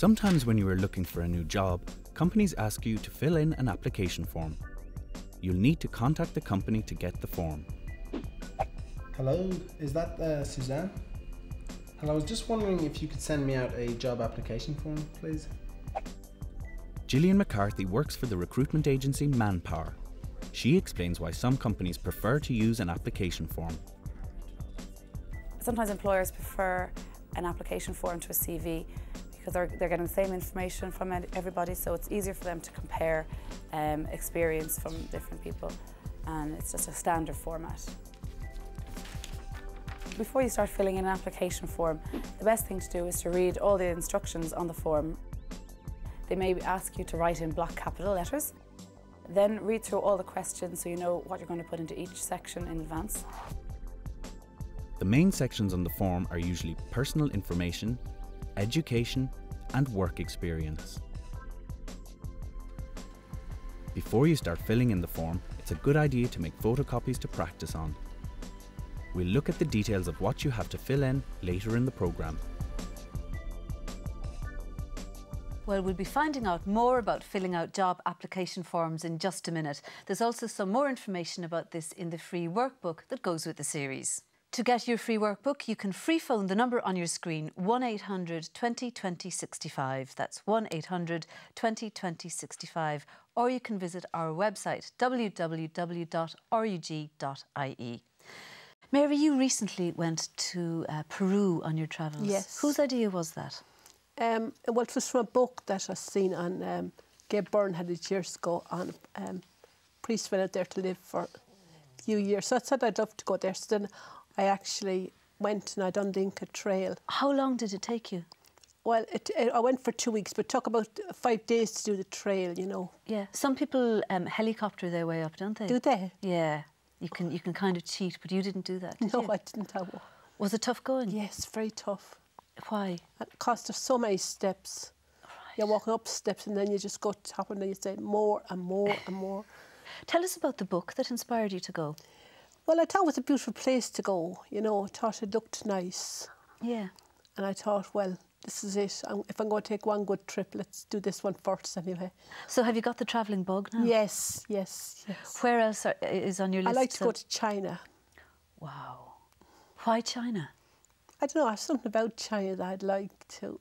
Sometimes when you are looking for a new job, companies ask you to fill in an application form. You'll need to contact the company to get the form. Hello, is that Suzanne? Hello, I was just wondering if you could send me out a job application form, please. Gillian McCarthy works for the recruitment agency Manpower. She explains why some companies prefer to use an application form. Sometimes employers prefer an application form to a CV because they're getting the same information from everybody, so it's easier for them to compare experience from different people, and it's just a standard format. Before you start filling in an application form, the best thing to do is to read all the instructions on the form. They may ask you to write in block capital letters. Then read through all the questions so you know what you're going to put into each section in advance. The main sections on the form are usually personal information, education, and work experience. Before you start filling in the form, it's a good idea to make photocopies to practice on. We'll look at the details of what you have to fill in later in the programme. Well, we'll be finding out more about filling out job application forms in just a minute. There's also some more information about this in the free workbook that goes with the series. To get your free workbook, you can free phone the number on your screen, 1800 20 20 65. That's 1800 20 20 65. Or you can visit our website, www.rug.ie. Mary, you recently went to Peru on your travels. Yes. Whose idea was that? Well, it was from a book that I seen on Gabe Byrne had it years ago on priests went out there to live for a few years. So I said I'd love to go there. So then I actually went and I done the Inca Trail. How long did it take you? Well, I went for 2 weeks, but it took about 5 days to do the trail, you know. Yeah. Some people helicopter their way up, don't they? Do they? Yeah. You can kind of cheat, but you didn't do that, did No, you? I didn't. Was it tough going? Yes, very tough. Why? It cost us so many steps. Right. You're walking up steps and then you just go to the top and then you say more and more and more. Tell us about the book that inspired you to go. Well, I thought it was a beautiful place to go, you know. I thought it looked nice. Yeah. And I thought, well, this is it. If I'm going to take one good trip, let's do this one first anyway. So have you got the travelling bug now? Yes, yes, yes. Where else is on your list? I like to go to China. Wow. Why China? I don't know, I have something about China that I'd like to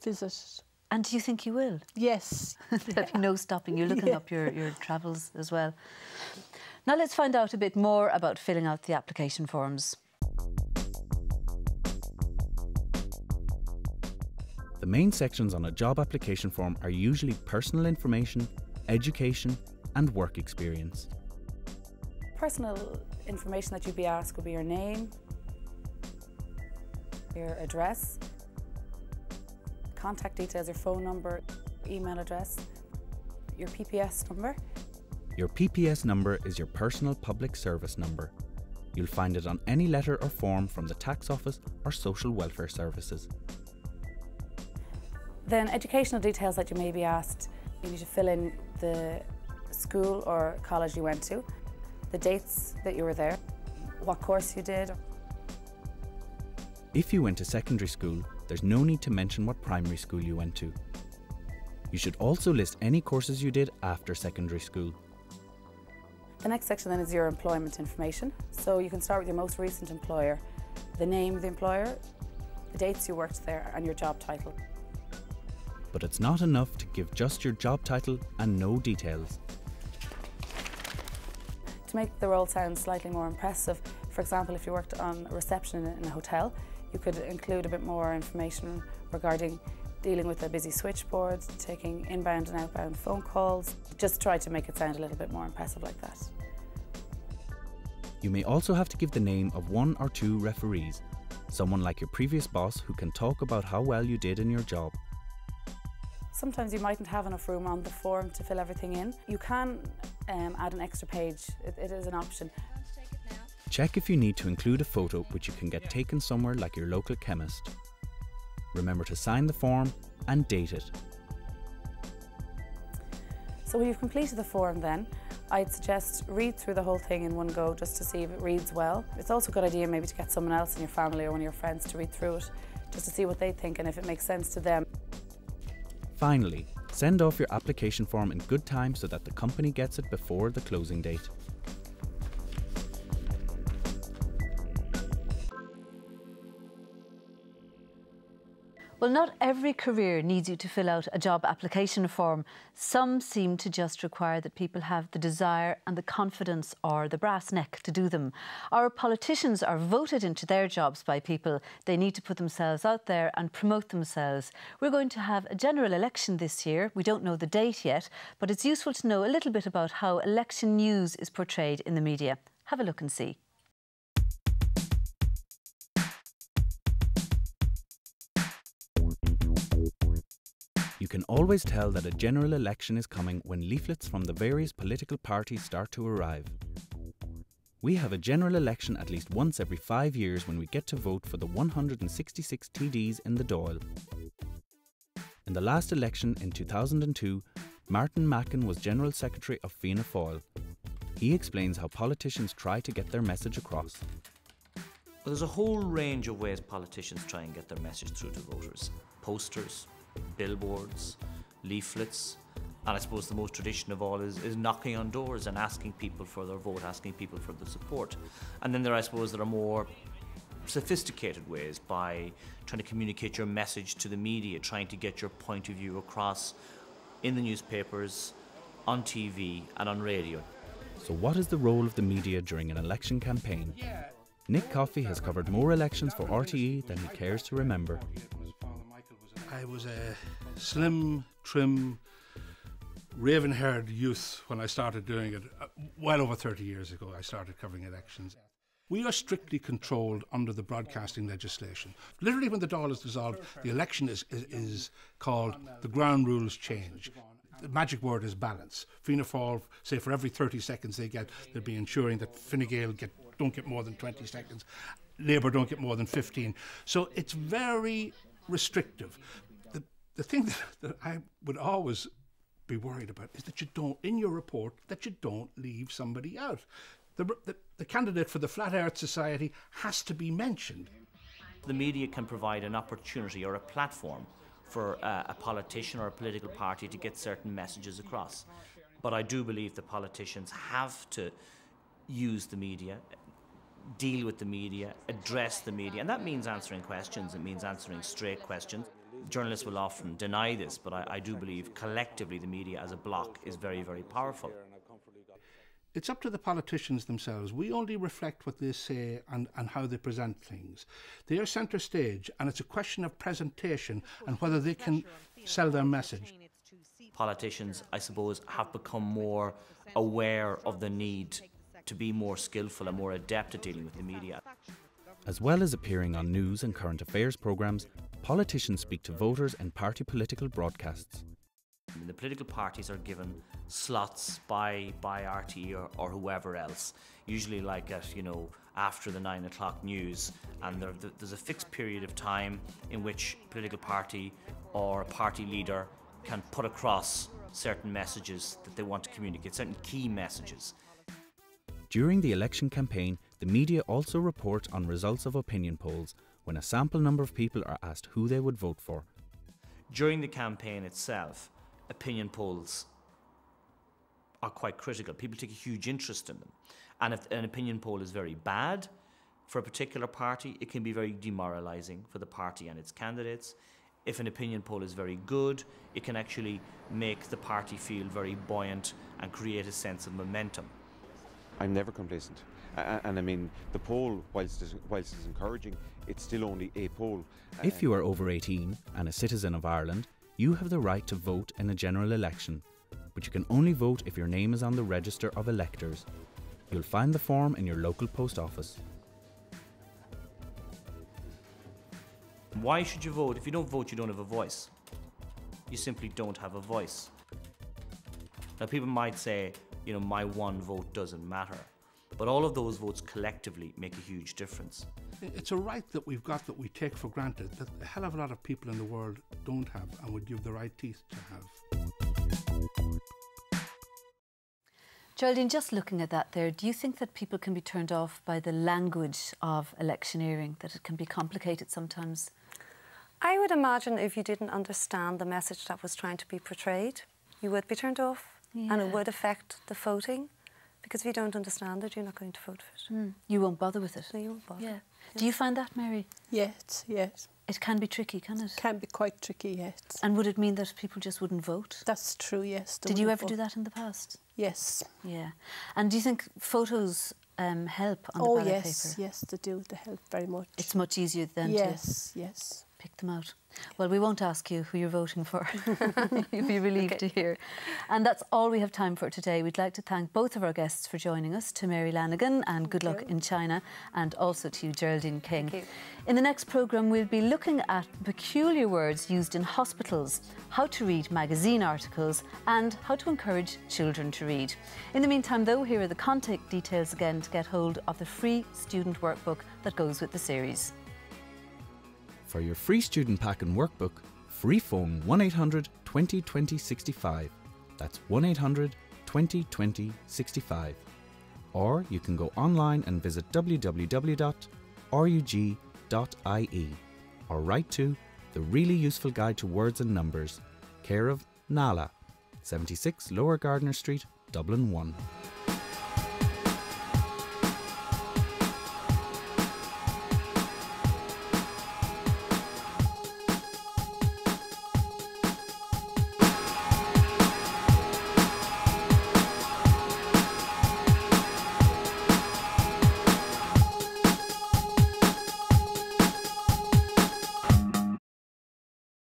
visit. And do you think you will? Yes. There'll be no stopping. You're looking up your travels as well. Now let's find out a bit more about filling out the application forms. The main sections on a job application form are usually personal information, education, and work experience. Personal information that you'd be asked would be your name, your address, contact details, your phone number, email address, your PPS number. Your PPS number is your personal public service number. You'll find it on any letter or form from the tax office or social welfare services. Then educational details that you may be asked. You need to fill in the school or college you went to, the dates that you were there, what course you did. If you went to secondary school, there's no need to mention what primary school you went to. You should also list any courses you did after secondary school. The next section then is your employment information. So you can start with your most recent employer, the name of the employer, the dates you worked there, and your job title. But it's not enough to give just your job title and no details. To make the role sound slightly more impressive, for example, if you worked on reception in a hotel, you could include a bit more information regarding dealing with a busy switchboard, taking inbound and outbound phone calls. Just try to make it sound a little bit more impressive like that. You may also have to give the name of 1 or 2 referees, someone like your previous boss who can talk about how well you did in your job. Sometimes you mightn't have enough room on the form to fill everything in. You can add an extra page, it is an option. Check if you need to include a photo which you can get taken somewhere like your local chemist. Remember to sign the form and date it. So when you've completed the form then, I'd suggest read through the whole thing in one go just to see if it reads well. It's also a good idea maybe to get someone else in your family or one of your friends to read through it just to see what they think and if it makes sense to them. Finally, send off your application form in good time so that the company gets it before the closing date. Well, not every career needs you to fill out a job application form. Some seem to just require that people have the desire and the confidence or the brass neck to do them. Our politicians are voted into their jobs by people. They need to put themselves out there and promote themselves. We're going to have a general election this year. We don't know the date yet, but it's useful to know a little bit about how election news is portrayed in the media. Have a look and see. You can always tell that a general election is coming when leaflets from the various political parties start to arrive. We have a general election at least once every 5 years when we get to vote for the 166 TDs in the Dáil. In the last election in 2002, Martin Mackin was General Secretary of Fianna Fáil. He explains how politicians try to get their message across. Well, there's a whole range of ways politicians try and get their message through to voters. Posters, billboards, leaflets, and I suppose the most tradition of all is knocking on doors and asking people for their vote, asking people for the support. And then there are more sophisticated ways by trying to communicate your message to the media, trying to get your point of view across in the newspapers, on TV and on radio. So what is the role of the media during an election campaign? Nick Coffey has covered more elections for RTE than he cares to remember. I was a slim, trim, raven-haired youth when I started doing it. Well over 30 years ago, I started covering elections. We are strictly controlled under the broadcasting legislation. Literally, when the Dáil is dissolved, the election is called the ground rules change. The magic word is balance. Fianna Fáil, say for every 30 seconds they'll be ensuring that Fine Gael don't get more than 20 seconds. Labour don't get more than 15. So it's very restrictive. The thing that I would always be worried about is that you don't, in your report, that you don't leave somebody out. The candidate for the Flat Earth Society has to be mentioned. The media can provide an opportunity or a platform for a politician or a political party to get certain messages across. But I do believe that politicians have to use the media, deal with the media, address the media, and that means answering questions, it means answering straight questions. Journalists will often deny this, but I do believe collectively the media as a bloc is very, very powerful. It's up to the politicians themselves. We only reflect what they say and how they present things. They are centre stage, and it's a question of presentation and whether they can sell their message. Politicians, I suppose, have become more aware of the need to be more skillful and more adept at dealing with the media. As well as appearing on news and current affairs programmes, politicians speak to voters in party political broadcasts. The political parties are given slots by RTE or whoever else, usually like at, after the 9 o'clock news, and there's a fixed period of time in which a political party or a party leader can put across certain messages that they want to communicate, certain key messages. During the election campaign, the media also report on results of opinion polls when a sample number of people are asked who they would vote for. During the campaign itself, opinion polls are quite critical. People take a huge interest in them. And if an opinion poll is very bad for a particular party, it can be very demoralising for the party and its candidates. If an opinion poll is very good, it can actually make the party feel very buoyant and create a sense of momentum. I'm never complacent. And I mean, the poll, whilst it's encouraging, it's still only a poll. If you are over 18 and a citizen of Ireland, you have the right to vote in a general election, but you can only vote if your name is on the register of electors. You'll find the form in your local post office. Why should you vote? If you don't vote, you don't have a voice. You simply don't have a voice. Now, people might say, my one vote doesn't matter, but all of those votes collectively make a huge difference. It's a right that we've got that we take for granted that a hell of a lot of people in the world don't have and would give the right teeth to have. Geraldine, just looking at that there, do you think that people can be turned off by the language of electioneering, that it can be complicated sometimes? I would imagine if you didn't understand the message that was trying to be portrayed, you would be turned off, and it would affect the voting, because if you don't understand it, you're not going to vote for it. You won't bother with it? No, you won't bother. Yeah. Do you find that, Mary? Yes, yes. It can be tricky, can it? Can be quite tricky, yes. And would it mean that people just wouldn't vote? That's true, yes. Did you ever do that in the past? Yes. Yeah. And do you think photos help on the ballot paper? Yes, they do. They help very much. It's much easier then to pick them out. Well, we won't ask you who you're voting for. You'll be relieved to hear. And that's all we have time for today. We'd like to thank both of our guests for joining us, to Mary Lanigan and Good Luck in China, and also to Geraldine King. Thank you. In the next programme, we'll be looking at peculiar words used in hospitals, how to read magazine articles, and how to encourage children to read. In the meantime, though, here are the contact details again to get hold of the free student workbook that goes with the series. For your free student pack and workbook, free phone 1800 20 20 65. That's 1800 20 20 65. Or you can go online and visit www.rug.ie or write to The Really Useful Guide to Words and Numbers, care of Nala, 76 Lower Gardner Street, Dublin 1.